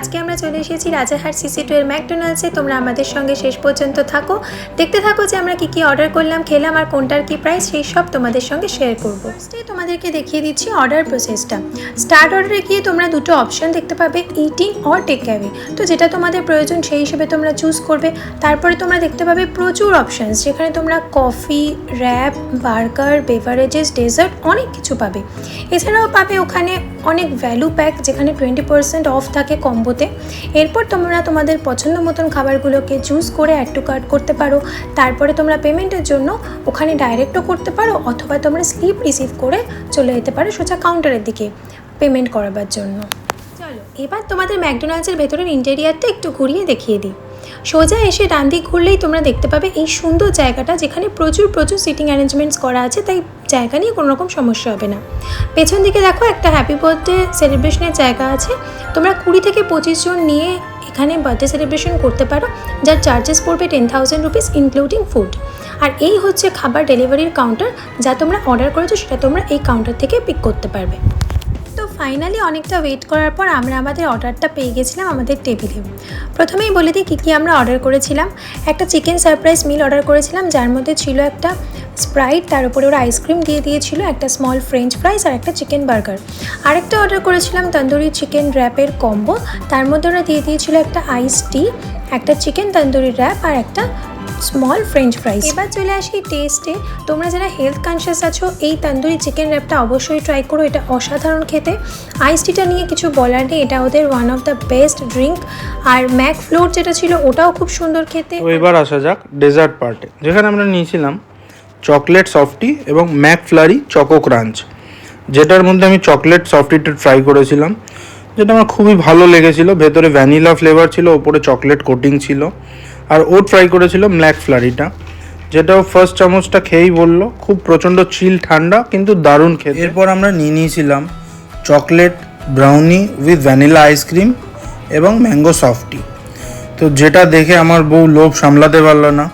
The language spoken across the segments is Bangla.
আজকে আমরা চলে এসেছি রাজারহাট CC2 এর ম্যাকডোনাল্ডসে। তোমরা আমাদের সঙ্গে শেষ পর্যন্ত থাকো, দেখতে থাকো যে আমরা কি অর্ডার করলাম, খেলাম আর কোনটার কি প্রাইস, সেই সব তোমাদের সঙ্গে শেয়ার করবো। ফার্স্টেই তোমাদেরকে দেখিয়ে দিচ্ছি অর্ডার প্রসেসটা। স্টার্ট অর্ডারে গিয়ে তোমরা দুটো অপশন দেখতে পাবে, ইটিং অর টেক অ্যাওয়ে। তো যেটা তোমাদের প্রয়োজন সেই হিসেবে তোমরা চুজ করবে। তারপরে তোমরা দেখতে পাবে প্রচুর অপশানস, যেখানে তোমরা coffee, wrap, burger, beverages, dessert অনেক কিছু পাবে। এছাড়াও পাবে ওখানে অনেক ভ্যালু প্যাক, যেখানে 20% অফ থাকে কম্বোতে। এরপর তোমরা তোমাদের পছন্দ মতন খাবারগুলোকে চুজ করে অ্যাড টু কার্ট করতে পারো। তারপরে তোমরা পেমেন্টের জন্য ওখানে ডাইরেক্টও করতে পারো, অথবা তোমরা স্লিপ রিসিভ করে চলে যেতে পারো সোজা কাউন্টারের দিকে পেমেন্ট করাবার জন্য। চলো এবার তোমাদের ম্যাকডোনাল্ডসের ভেতরের ইন্টেরিয়ারটা একটু ঘুরিয়ে দেখিয়ে দিই। সোজা এসে ডান দিক ঘুরলেই তোমরা দেখতে পাবে এই সুন্দর জায়গাটা, যেখানে প্রচুর সিটিং অ্যারেঞ্জমেন্টস করা আছে, তাই জায়গা নিয়ে কোনো রকম সমস্যা হবে না। পেছন দিকে দেখো একটা হ্যাপি বার্থডে সেলিব্রেশনের জায়গা আছে। তোমরা 20 থেকে 25 জন নিয়ে এখানে বার্থডে সেলিব্রেশন করতে পারো, যার চার্জেস পড়বে 10,000 রুপিস ইনক্লুডিং ফুড। আর এই হচ্ছে খাবার ডেলিভারির কাউন্টার, যা তোমরা অর্ডার করেছো সেটা তোমরা এই কাউন্টার থেকে পিক করতে পারবে। তো ফাইনালি অনেকটা ওয়েট করার পর আমরা আমাদের অর্ডারটা পেয়ে গেছিলাম আমাদের টেবিলে। প্রথমেই বলে দিই কী আমরা অর্ডার করেছিলাম। একটা চিকেন সারপ্রাইজ মিল অর্ডার করেছিলাম, যার মধ্যে ছিল একটা স্প্রাইট, তার উপরে ওরা আইসক্রিম দিয়ে দিয়েছিল, একটা স্মল ফ্রেঞ্চ ফ্রাইস আর একটা চিকেন বার্গার। আরেকটা অর্ডার করেছিলাম তন্দুরি চিকেন র্যাপের কম্বো, তার মধ্যে ওরা দিয়ে দিয়েছিল একটা আইস টি, একটা চিকেন তন্দুরি র্যাপ আর একটা স্মল ফ্রেঞ্চ ফ্রাইস। এবার চলে আসি টেস্টে। তোমরা যারা হেলথ কনসিয়াস আছো, এই তন্দুরি চিকেন র্যাপটা অবশ্যই ট্রাই করো, এটা অসাধারণ খেতে। আইস টিটা নিয়ে কিছু বলার নেই, এটা ওদের one of the best drink. আর ম্যাক ফ্লোর যেটা ছিল ওটাও খুব সুন্দর খেতে। তো এবার আসা যাক ডেজার্ট পার্টে, যেখানে আমরা নিয়েছিলাম চকলেট সফটি এবং ম্যাক ফ্লারি চকো ক্রাঞ্চ, যেটার মধ্যে আমি চকলেট সফটিটা ট্রাই করেছিলাম, যেটা আমার খুবই ভালো লেগেছিল। ভেতরে ভ্যানিলা ফ্লেভার ছিল, ওপরে চকলেট কোটিং ছিল। আর ও ট্রাই করেছিল ম্যাক ফ্লারিটা, যেটাও ফার্স্ট চামচটা খেয়েই বললো খুব প্রচণ্ড চিল ঠান্ডা, কিন্তু দারুণ খেতে। এরপর আমরা নিয়েছিলাম chocolate brownie with vanilla ice cream এবং ম্যাঙ্গো সফটি। তো যেটা দেখে আমার বউ লোভ সামলাতে পারলো না,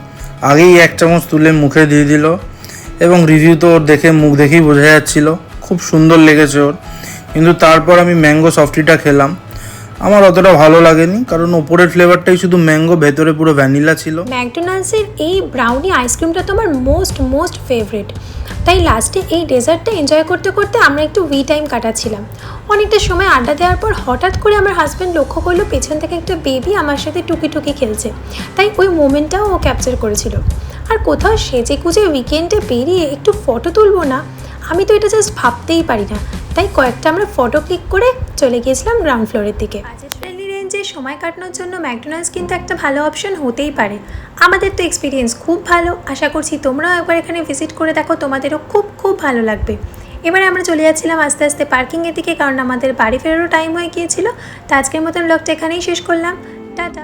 আগেই এক চামচ তুলে মুখে দিয়ে দিল, এবং রিভিউ তো ওর দেখে মুখ দেখেই বোঝা যাচ্ছিল খুব সুন্দর লেগেছে ওর। কিন্তু তারপর আমি ম্যাঙ্গো সফটিটা খেলাম, আমার অতটা ভালো লাগেনি, কারণ ওপরের ফ্লেভারটাই শুধু ম্যাঙ্গো, ভেতরে পুরো ভ্যানিলা ছিল। ম্যাকডোনাল্ডসের এই ব্রাউনি আইসক্রিমটা তো আমার মোস্ট ফেভারিট, তাই লাস্টে এই ডেজার্টটা এনজয় করতে করতে আমরা একটু টাইম কাটাচ্ছিলাম। অনেকটা সময় আড্ডা দেওয়ার পর হঠাৎ করে আমার হাজব্যান্ড লক্ষ্য করলো পেছন থেকে একটা বেবি আমার সাথে টুকি খেলছে, তাই ওই মোমেন্টটাও ও ক্যাপচার করেছিল। আর কোথাও সেজে গুজে উইকেন্ডে বেরিয়ে একটু ফটো তুলবো না, আমি তো এটা জাস্ট ভাবতেই পারি না। তাই কয়েকটা আমরা ফটো ক্লিক করে চলে গিয়েছিলাম গ্রাউন্ড ফ্লোরের দিকে। বাজেট ফ্রেন্ডলি রেঞ্জে সময় কাটানোর জন্য ম্যাকডোনাল্ডস কিন্তু একটা ভালো অপশন হতেই পারে। আমাদের তো এক্সপিরিয়েন্স খুব ভালো, আশা করছি তোমরাও একবার এখানে ভিজিট করে দেখো, তোমাদেরও খুব ভালো লাগবে। এবারে আমরা চলে যাচ্ছিলাম আস্তে আস্তে পার্কিংয়ের দিকে, কারণ আমাদের বাড়ি ফেরারও টাইম হয়ে গিয়েছিল। তো আজকের মতন ব্লগটা এখানেই শেষ করলাম, টাটা।